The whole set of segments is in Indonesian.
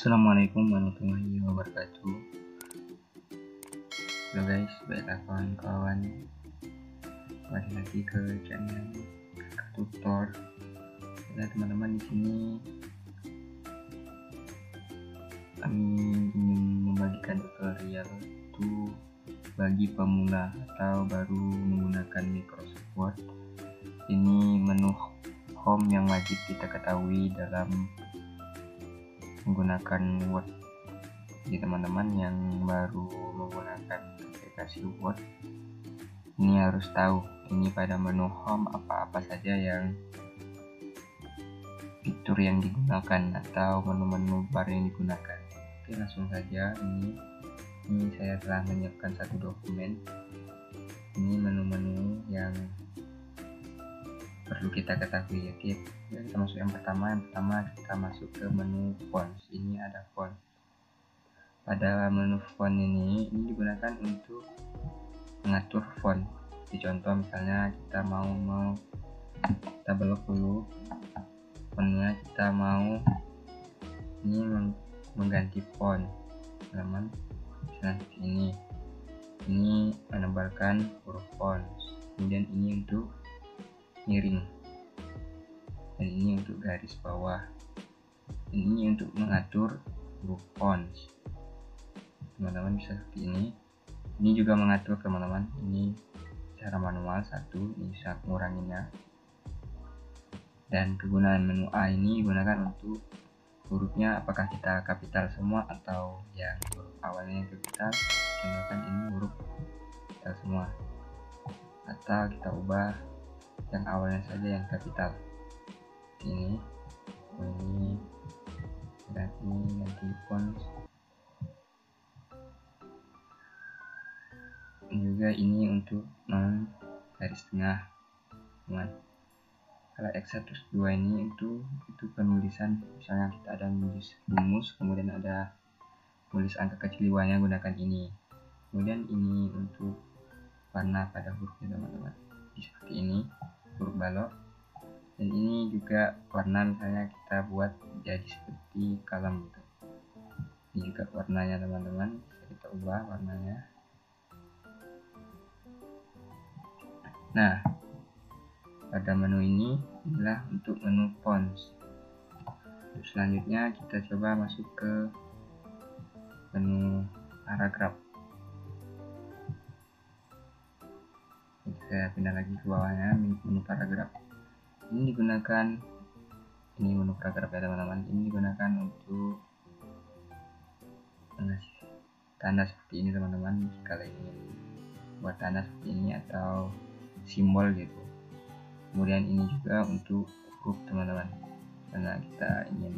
Assalamualaikum warahmatullahi wabarakatuh. Halo guys, baiklah kawan-kawan, kembali lagi ke channel tutor. Nah teman-teman, di sini kami ingin membagikan tutorial itu bagi pemula atau baru menggunakan Microsoft Word. Ini menu home yang wajib kita ketahui dalam menggunakan Word. Jadi teman-teman yang baru menggunakan aplikasi Word ini harus tahu ini pada menu home apa-apa saja yang fitur yang digunakan atau menu-menu baru yang digunakan. Oke, langsung saja. Ini saya telah menyiapkan satu dokumen. Ini menu-menu yang perlu kita ketahui. Oke, kita masuk yang pertama kita masuk ke menu fonts. Ini ada font. Pada menu font ini digunakan untuk mengatur font. Di contoh misalnya kita mau kita blok dulu fontnya, kita mau ini mengganti font teman-teman, misalnya seperti ini menebalkan huruf font, kemudian ini untuk miring, dan ini untuk garis bawah, dan ini untuk mengatur huruf font. Teman-teman bisa seperti ini juga mengatur teman-teman, ini secara manual satu, ini bisa menguranginya. Dan kegunaan menu A ini digunakan untuk hurufnya apakah kita kapital semua atau yang huruf awalnya yang kapital, contohkan ini huruf kapital semua, atau kita ubah yang awalnya saja yang kapital. Ini dan ini nanti font. Juga ini untuk garis tengah teman. Kalau X1 2 ini itu penulisan, misalnya kita ada menulis rumus, kemudian ada tulis angka kecil-kecilnya gunakan ini. Kemudian ini untuk warna pada hurufnya teman-teman, seperti ini huruf balok. Dan ini juga warna, misalnya kita buat jadi seperti kalem gitu. Ini juga warnanya teman-teman, bisa kita ubah warnanya. Nah, pada menu ini adalah untuk menu fonts. Selanjutnya kita coba masuk ke menu paragraf. Saya pindah lagi ke bawahnya, menu paragraf. Ini digunakan, ini menu paragraf ya teman-teman. Ini digunakan untuk mengasih tanda seperti ini teman-teman. Jika ingin buat tanda seperti ini atau simbol gitu. Kemudian ini juga untuk huruf teman-teman, karena kita ingin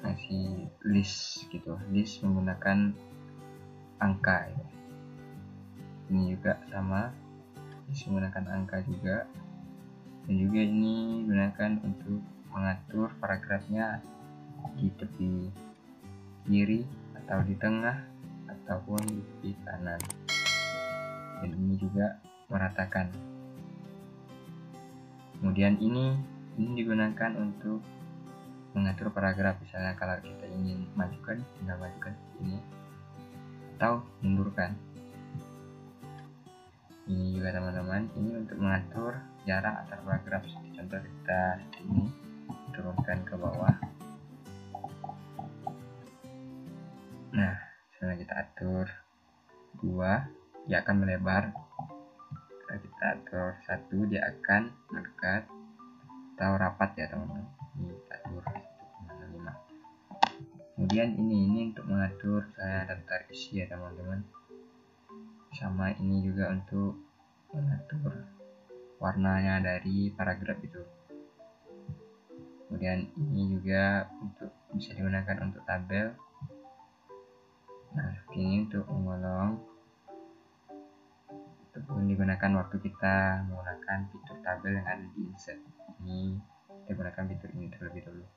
ngasih list gitu, list menggunakan angka ya. Ini juga sama, list menggunakan angka juga. Dan juga ini digunakan untuk mengatur paragrafnya di tepi kiri atau di tengah ataupun di tepi kanan. Dan ini juga meratakan. Kemudian ini digunakan untuk mengatur paragraf, misalnya kalau kita ingin majukan, tinggal majukan ini atau mundurkan. Ini juga teman-teman, ini untuk mengatur jarak antar paragraf. Contoh kita ini turunkan ke bawah. Nah, misalnya kita atur 2, dia akan melebar. Kalau kita atur 1, dia akan mendekat atau rapat ya teman-teman. Ini kita atur 1,5. Kemudian ini untuk mengatur saya daftar isi ya teman-teman. Sama ini juga untuk mengatur warnanya dari paragraf itu. Kemudian ini juga untuk bisa digunakan untuk tabel. Nah, seperti ini untuk menggolong. Ataupun digunakan waktu kita menggunakan fitur tabel yang ada di insert. Ini kita gunakan fitur ini terlebih dahulu.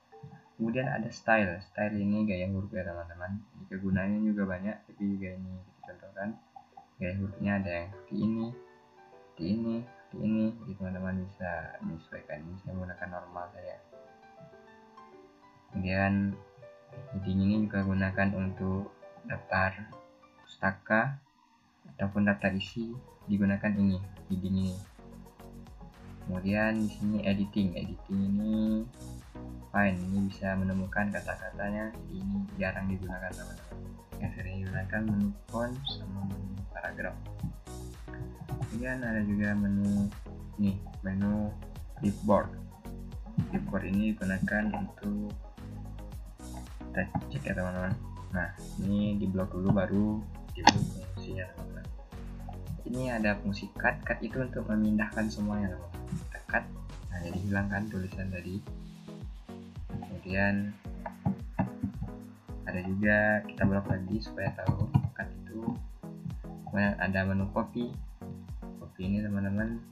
Kemudian ada style. Style ini gaya huruf ya teman-teman. Ini kegunaannya juga banyak, tapi juga ini kita contohkan. Gaya hurufnya ada yang seperti ini, seperti ini, seperti ini. Jadi teman-teman bisa menyesuaikan. Ini saya menggunakan normal saya. Kemudian heading ini juga gunakan untuk daftar pustaka ataupun daftar isi, digunakan ini heading ini. Kemudian di sini editing ini fine, ini bisa menemukan kata-katanya. Ini jarang digunakan teman-teman, yang sering digunakan menu font sama menu paragraf. Kemudian ada juga menu clipboard ini digunakan untuk kita cek ya teman-teman. Nah, ini di blok dulu baru dibuat fungsinya teman-teman. Ini ada fungsi cut itu untuk memindahkan semuanya teman-teman. Kita cut, nah jadi hilangkan tulisan tadi. Kemudian ada juga kita blok lagi supaya tahu cut itu. Kemudian ada menu copy ini teman-teman.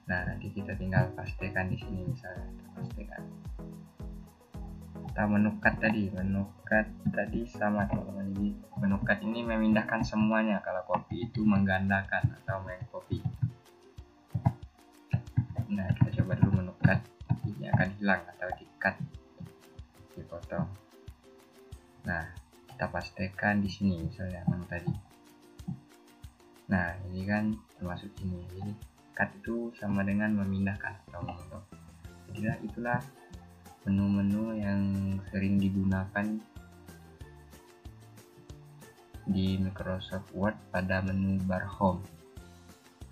Nah, nanti kita tinggal pastekan di sini, misalnya kita pastekan. Kita menu cut tadi sama teman-teman. Jadi menu cut ini memindahkan semuanya, kalau copy itu menggandakan atau mengcopy. Nah, kita coba dulu menu cut, ini akan hilang atau di cut, dipotong. Nah, kita pastekan di sini misalnya menu tadi. Nah, ini kan termasuk ini. Jadi cut itu sama dengan memindahkan atau memotong. Jadi itulah menu-menu yang sering digunakan di Microsoft Word pada menu bar home.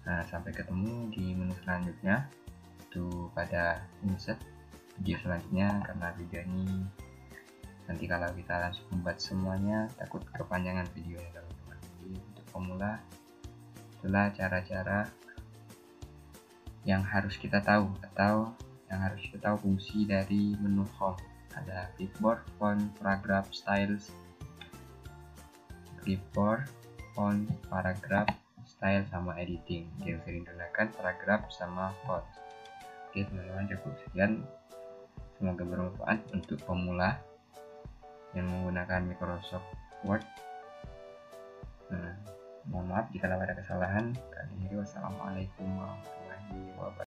Nah, sampai ketemu di menu selanjutnya, itu pada insert video selanjutnya, karena video ini nanti kalau kita langsung membuat semuanya takut kepanjangan videonya teman-teman. Jadi untuk pemula itulah cara-cara yang harus kita tahu, atau yang harus kita tahu fungsi dari menu home. Ada clipboard, font, paragraph, styles, clipboard, font, paragraph, style, sama editing. Yang sering digunakan paragraph sama font. Oke teman-teman, cukup sekian. Semoga bermanfaat untuk pemula yang menggunakan Microsoft Word. Mohon maaf jika ada kesalahan. Wassalamualaikum warahmatullahi wabarakatuh.